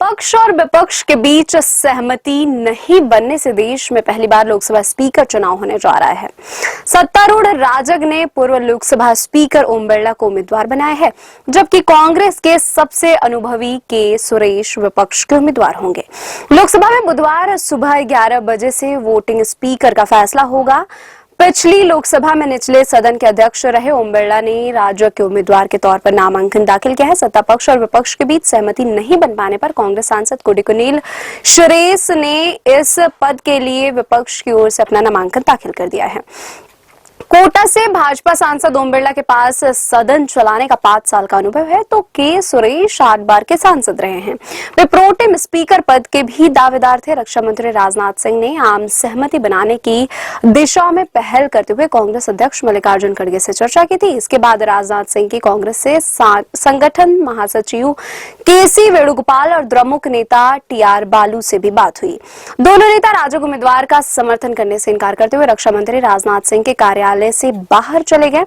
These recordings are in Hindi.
पक्ष और विपक्ष के बीच सहमति नहीं बनने से देश में पहली बार लोकसभा स्पीकर चुनाव होने जा रहा है। सत्तारूढ़ राजग ने पूर्व लोकसभा स्पीकर ओम बिरला को उम्मीदवार बनाया है, जबकि कांग्रेस के सबसे अनुभवी के सुरेश विपक्ष के उम्मीदवार होंगे। लोकसभा में बुधवार सुबह 11 बजे से वोटिंग स्पीकर का फैसला होगा। पिछली लोकसभा में निचले सदन के अध्यक्ष रहे ओम बिरला ने राजग के उम्मीदवार के तौर पर नामांकन दाखिल किया है। सत्ता पक्ष और विपक्ष के बीच सहमति नहीं बन पाने पर कांग्रेस सांसद कोडिकुनिल सुरेश ने इस पद के लिए विपक्ष की ओर से अपना नामांकन दाखिल कर दिया है। कोटा से भाजपा सांसद ओम बिरला के पास सदन चलाने का 5 साल का अनुभव है, तो के सुरेश 8 बार के सांसद रहे हैं। वे प्रोटेम स्पीकर पद के भी दावेदार थे। रक्षा मंत्री राजनाथ सिंह ने आम सहमति बनाने की दिशा में पहल करते हुए कांग्रेस अध्यक्ष मल्लिकार्जुन खड़गे से चर्चा की थी। इसके बाद राजनाथ सिंह की कांग्रेस से संगठन महासचिव केसी वेणुगोपाल और द्रमुक नेता टीआर बालू से भी बात हुई। दोनों नेता राजग उम्मीदवार का समर्थन करने से इनकार करते हुए रक्षा मंत्री राजनाथ सिंह के कार्यालय से बाहर चले गए।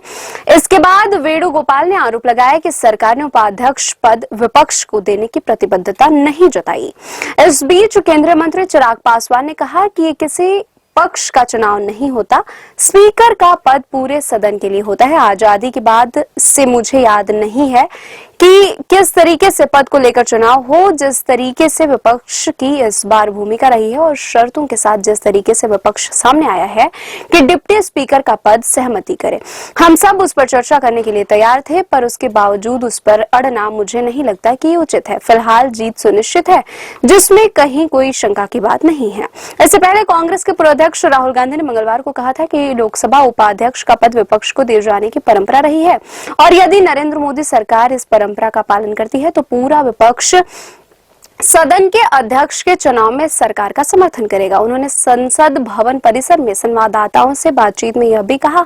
इसके बाद वेणुगोपाल ने आरोप लगाया कि सरकार ने उपाध्यक्ष पद विपक्ष को देने की प्रतिबद्धता नहीं जताई। इस बीच केंद्रीय मंत्री चिराग पासवान ने कहा कि ये किसी पक्ष का चुनाव नहीं होता, स्पीकर का पद पूरे सदन के लिए होता है। आजादी के बाद से मुझे याद नहीं है कि किस तरीके से पद को लेकर चुनाव हो। जिस तरीके से विपक्ष की इस बार भूमिका रही है और शर्तों के साथ जिस तरीके से विपक्ष सामने आया है कि डिप्टी स्पीकर का पद सहमति करे, हम सब उस पर चर्चा करने के लिए तैयार थे, पर उसके बावजूद उस पर अड़ना मुझे नहीं लगता कि उचित है। फिलहाल जीत सुनिश्चित है, जिसमें कहीं कोई शंका की बात नहीं है। इससे पहले कांग्रेस के पूर्व अध्यक्ष राहुल गांधी ने मंगलवार को कहा था कि लोकसभा उपाध्यक्ष का पद विपक्ष को दिए जाने की परंपरा रही है और यदि नरेंद्र मोदी सरकार इस परंपरा का पालन करती है तो पूरा विपक्ष सदन के अध्यक्ष के चुनाव में सरकार का समर्थन करेगा। उन्होंने संसद भवन परिसर में संवाददाताओं से बातचीत में यह भी कहा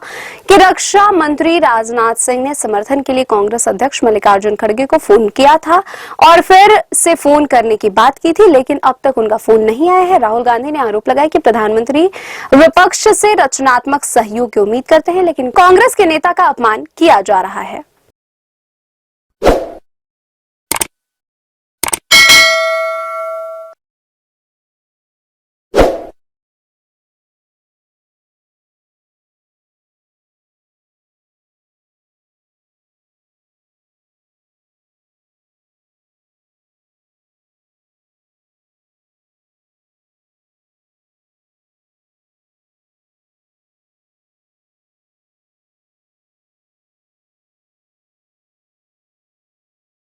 कि रक्षा मंत्री राजनाथ सिंह ने समर्थन के लिए कांग्रेस अध्यक्ष मल्लिकार्जुन खड़गे को फोन किया था और फिर से फोन करने की बात की थी, लेकिन अब तक उनका फोन नहीं आया है। राहुल गांधी ने आरोप लगाया कि प्रधानमंत्री विपक्ष से रचनात्मक सहयोग की उम्मीद करते हैं, लेकिन कांग्रेस के नेता का अपमान किया जा रहा है।